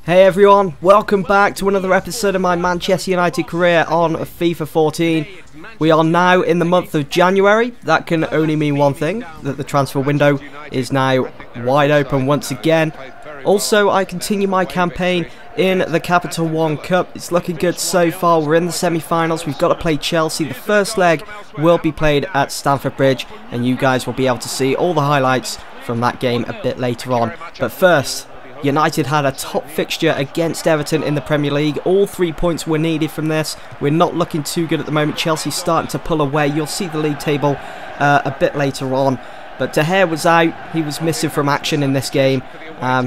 Hey everyone, welcome back to another episode of my Manchester United career on FIFA 14. We are now in the month of January. That can only mean one thing, that the transfer window is now wide open once again. Also, I continue my campaign in the Capital One Cup. It's looking good so far. We're in the semi-finals. We've got to play Chelsea. The first leg will be played at Stamford Bridge, and you guys will be able to see all the highlights from that game a bit later on. But first, United had a top fixture against Everton in the Premier League. All 3 points were needed from this. We're not looking too good at the moment. Chelsea's starting to pull away. You'll see the league table a bit later on. But De Gea was out. He was missing from action in this game.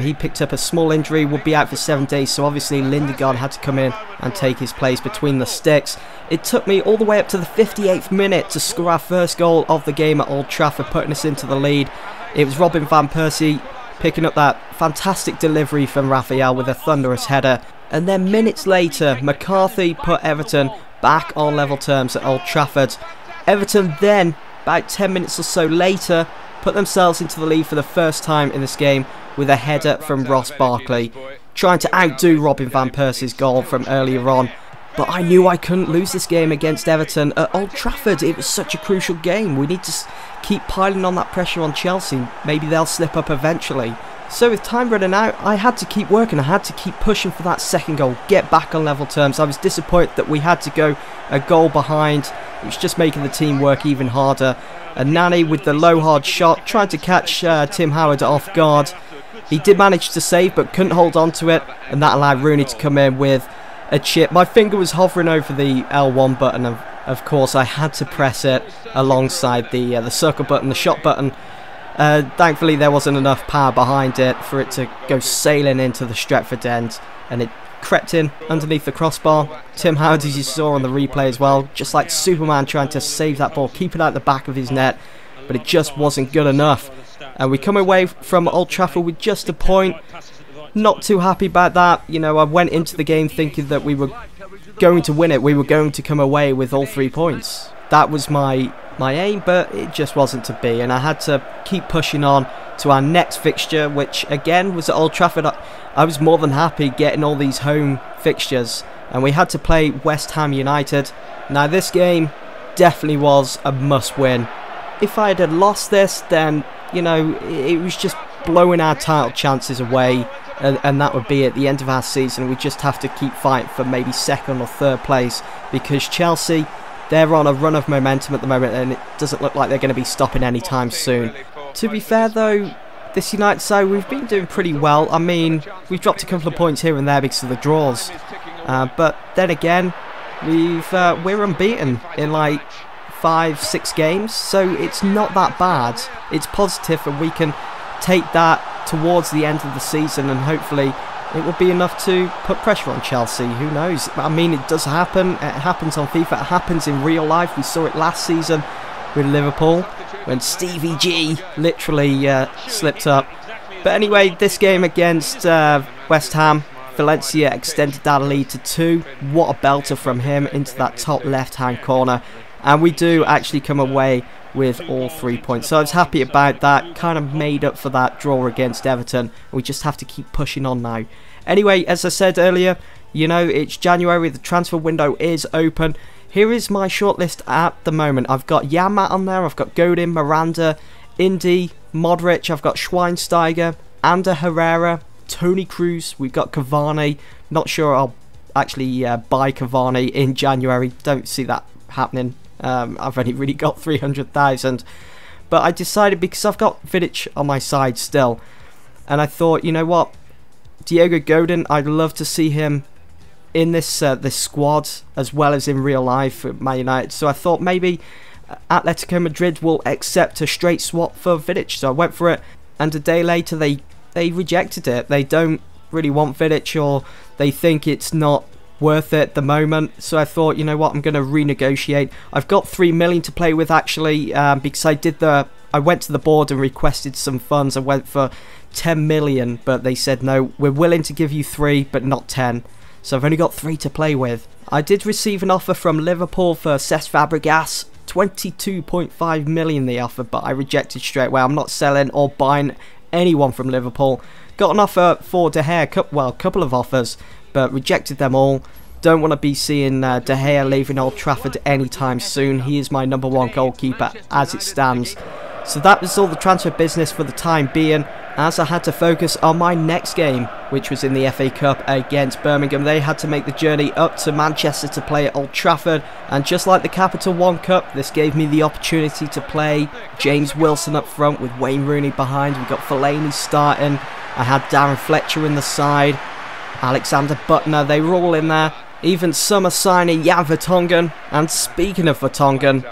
He picked up a small injury, will be out for 7 days. So obviously Lindegaard had to come in and take his place between the sticks. It took me all the way up to the 58th minute to score our first goal of the game at Old Trafford, putting us into the lead. It was Robin van Persie picking up that fantastic delivery from Raphael with a thunderous header. And then minutes later, McCarthy put Everton back on level terms at Old Trafford. Everton then, about 10 minutes or so later, put themselves into the lead for the first time in this game with a header from Ross Barkley, trying to outdo Robin van Persie's goal from earlier on. But I knew I couldn't lose this game against Everton at Old Trafford. It was such a crucial game. We need to keep piling on that pressure on Chelsea. Maybe they'll slip up eventually. So with time running out, I had to keep working. I had to keep pushing for that second goal, get back on level terms. I was disappointed that we had to go a goal behind. It was just making the team work even harder. And Nani with the low hard shot, trying to catch Tim Howard off guard. He did manage to save, but couldn't hold on to it. And that allowed Rooney to come in with a chip. My finger was hovering over the L1 button, and of course I had to press it alongside the circle button, the shot button. Thankfully there wasn't enough power behind it for it to go sailing into the Stretford end, and it crept in underneath the crossbar. Tim Howard, as you saw on the replay as well, just like Superman trying to save that ball, keep it out the back of his net, but it just wasn't good enough. And we come away from Old Trafford with just a point. Not too happy about that. You know, I went into the game thinking that we were going to win it. We were going to come away with all 3 points. That was my aim, but it just wasn't to be. And I had to keep pushing on to our next fixture, which again was at Old Trafford. I was more than happy getting all these home fixtures. And we had to play West Ham United. Now this game definitely was a must win. If I had lost this, then, you know, it was just blowing our title chances away. And that would be at the end of our season. We just have to keep fighting for maybe second or third place, because Chelsea, they're on a run of momentum at the moment, and it doesn't look like they're going to be stopping anytime soon. To be fair though, this United side, we've been doing pretty well. I mean, we've dropped a couple of points here and there because of the draws, but then again, we're unbeaten in like 5-6 games, so it's not that bad. It's positive, and we can take that towards the end of the season, and hopefully it will be enough to put pressure on Chelsea. Who knows? I mean, it does happen. It happens on FIFA. It happens in real life. We saw it last season with Liverpool when Stevie G literally slipped up. But anyway, this game against West Ham, Valencia extended that lead to 2. What a belter from him into that top left-hand corner. And we do actually come away with all 3 points. So I was happy about that. Kind of made up for that draw against Everton. We just have to keep pushing on now. Anyway, as I said earlier, you know, it's January. The transfer window is open. Here is my shortlist at the moment. I've got Yamat on there. I've got Godin, Miranda, Indy, Modric. I've got Schweinsteiger, Ander Herrera, Toni Kroos. We've got Cavani. Not sure I'll actually buy Cavani in January. Don't see that happening. I've only really got 300,000, but I decided, because I've got Vidic on my side still, and I thought, you know what, Diego Godin, I'd love to see him in this this squad as well as in real life at Man United. So I thought maybe Atletico Madrid will accept a straight swap for Vidic. So I went for it, and a day later they rejected it. They don't really want Vidic, or they think it's not worth it at the moment. So I thought, you know what, I'm going to renegotiate. I've got 3 million to play with actually, because I went to the board and requested some funds. I went for 10 million, but they said no, we're willing to give you 3 but not 10. So I've only got 3 to play with. I did receive an offer from Liverpool for Cesc Fabregas. 22.5 million they offered, but I rejected straight away. I'm not selling or buying anyone from Liverpool. Got an offer for De Gea, well, a couple of offers, but rejected them all. Don't want to be seeing De Gea leaving Old Trafford anytime soon. He is my #1 goalkeeper as it stands. So that was all the transfer business for the time being, as I had to focus on my next game, which was in the FA Cup against Birmingham. They had to make the journey up to Manchester to play at Old Trafford, and just like the Capital One Cup, this gave me the opportunity to play James Wilson up front with Wayne Rooney behind. We got Fellaini starting, I had Darren Fletcher in the side, Alexander Butner, they were all in there. Even summer signing Jan Vertonghen, and speaking of Vertonghen,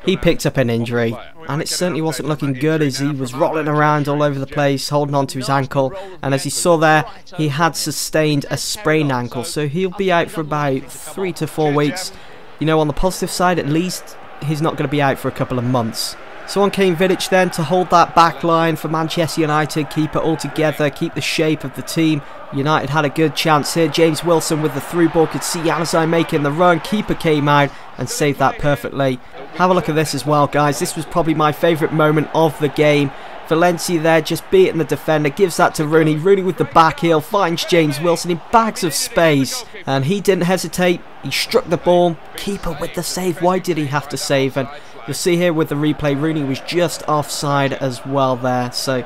he picked up an injury, and it certainly wasn't looking good as he was rolling around all over the place, holding on to his ankle, and as you saw there, he had sustained a sprained ankle, so he'll be out for about 3 to 4 weeks. You know, on the positive side, at least he's not going to be out for a couple of months. So on came Vidic then to hold that back line for Manchester United, keep it all together, keep the shape of the team. United had a good chance here. James Wilson with the through ball, could see Januzaj making the run. Keeper came out and saved that perfectly. Have a look at this as well, guys. This was probably my favourite moment of the game. Valencia there just beating the defender, gives that to Rooney. Rooney with the back heel, finds James Wilson in bags of space, and he didn't hesitate. He struck the ball. Keeper with the save. Why did he have to save? And you'll see here with the replay, Rooney was just offside as well there. So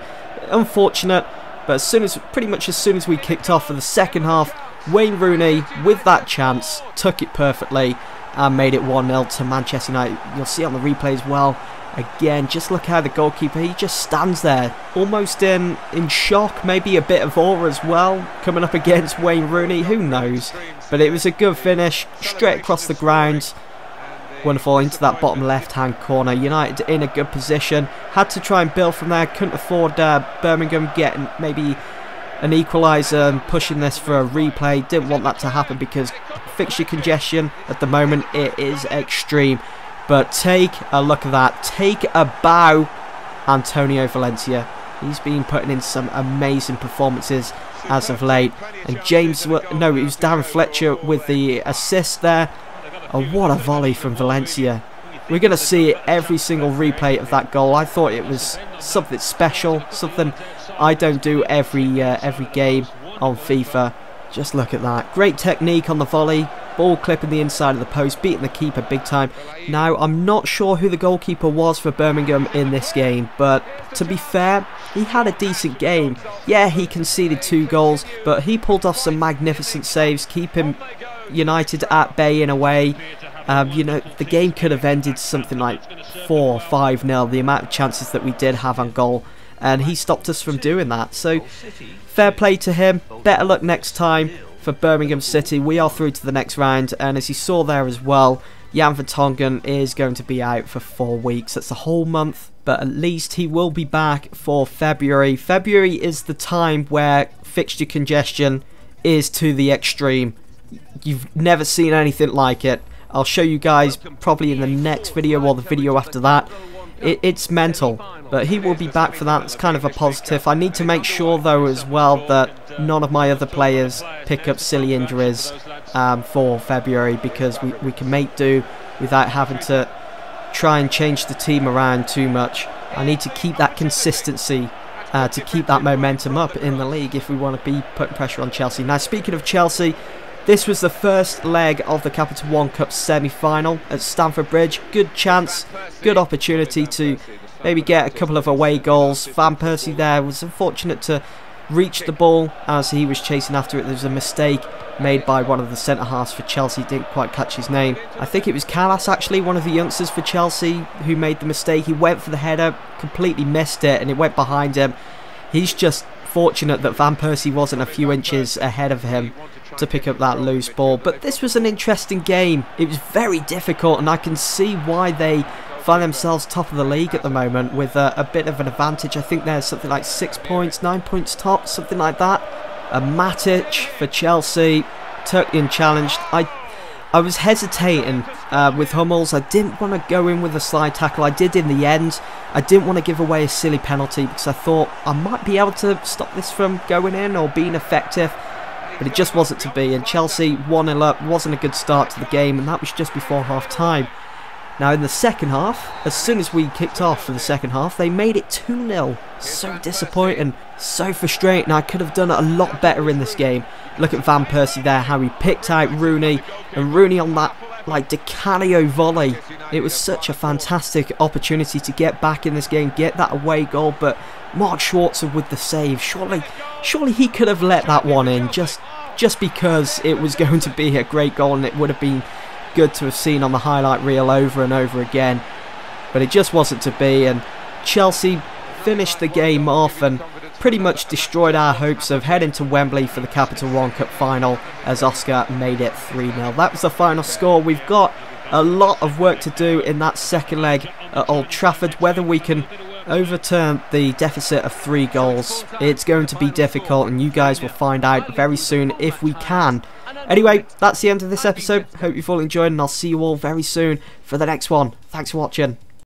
unfortunate. But pretty much as soon as we kicked off for the second half, Wayne Rooney with that chance took it perfectly and made it 1-0 to Manchester United. You'll see on the replay as well. Again, just look how the goalkeeper, he just stands there, almost in shock, maybe a bit of awe as well, coming up against Wayne Rooney, who knows. But it was a good finish, straight across the ground. Wonderful, into that bottom left hand corner. United in a good position, had to try and build from there, couldn't afford Birmingham getting maybe an equaliser and pushing this for a replay. Didn't want that to happen because fixture congestion at the moment, it is extreme. But take a look at that, take a bow, Antonio Valencia. He's been putting in some amazing performances as of late. And it was Darren Fletcher with the assist there. Oh, what a volley from Valencia. We're going to see every single replay of that goal. I thought it was something special, something I don't do every game on FIFA. Just look at that. Great technique on the volley. Ball clipping the inside of the post, beating the keeper big time. Now, I'm not sure who the goalkeeper was for Birmingham in this game, but to be fair, he had a decent game. Yeah, he conceded 2 goals, but he pulled off some magnificent saves, keeping United at bay in a way. You know, the game could have ended something like 4 or 5-0, the amount of chances that we did have on goal, and he stopped us from doing that. So fair play to him. Better luck next time for Birmingham City. We are through to the next round, and as you saw there as well, Jan Vertonghen is going to be out for 4 weeks. That's a whole month, but at least he will be back for February. February is the time where fixture congestion is to the extreme. You've never seen anything like it. I'll show you guys probably in the next video or the video after that. It's mental, but he will be back for that. It's kind of a positive. I need to make sure though as well that none of my other players pick up silly injuries for February, because we can make do without having to try and change the team around too much. I need to keep that consistency to keep that momentum up in the league if we want to be putting pressure on Chelsea. Now, speaking of Chelsea, this was the first leg of the Capital One Cup semi-final at Stamford Bridge. Good chance, good opportunity to maybe get a couple of away goals. Van Persie there was unfortunate to reach the ball as he was chasing after it. There was a mistake made by one of the centre-halves for Chelsea, didn't quite catch his name. I think it was Callas actually, one of the youngsters for Chelsea, who made the mistake. He went for the header, completely missed it, and it went behind him. He's just fortunate that Van Persie wasn't a few inches ahead of him to pick up that loose ball. But this was an interesting game. It was very difficult, and I can see why they find themselves top of the league at the moment with a bit of an advantage. I think there's something like 6 points, 9 points top, something like that. A Matic for Chelsea, totally unchallenged. I was hesitating with Hummels. I didn't want to go in with a slide tackle. I did in the end. I didn't want to give away a silly penalty because I thought I might be able to stop this from going in or being effective. But it just wasn't to be, and Chelsea 1-0 up. Wasn't a good start to the game, and that was just before half time. Now in the second half, as soon as we kicked off for the second half, they made it 2-0. So disappointing, so frustrating. I could have done a lot better in this game. Look at Van Persie there, how he picked out Rooney, and Rooney on that like Di Canio volley. It was such a fantastic opportunity to get back in this game, get that away goal, but Mark Schwarzer with the save. Surely he could have let that one in just because it was going to be a great goal and it would have been good to have seen on the highlight reel over and over again, but it just wasn't to be, and Chelsea finished the game off and pretty much destroyed our hopes of heading to Wembley for the Capital One Cup final as Oscar made it 3-0. That was the final score. We've got a lot of work to do in that second leg at Old Trafford. Whether we can overturn the deficit of 3 goals, it's going to be difficult, and you guys will find out very soon if we can. Anyway, that's the end of this episode. Hope you've all enjoyed, and I'll see you all very soon for the next one. Thanks for watching.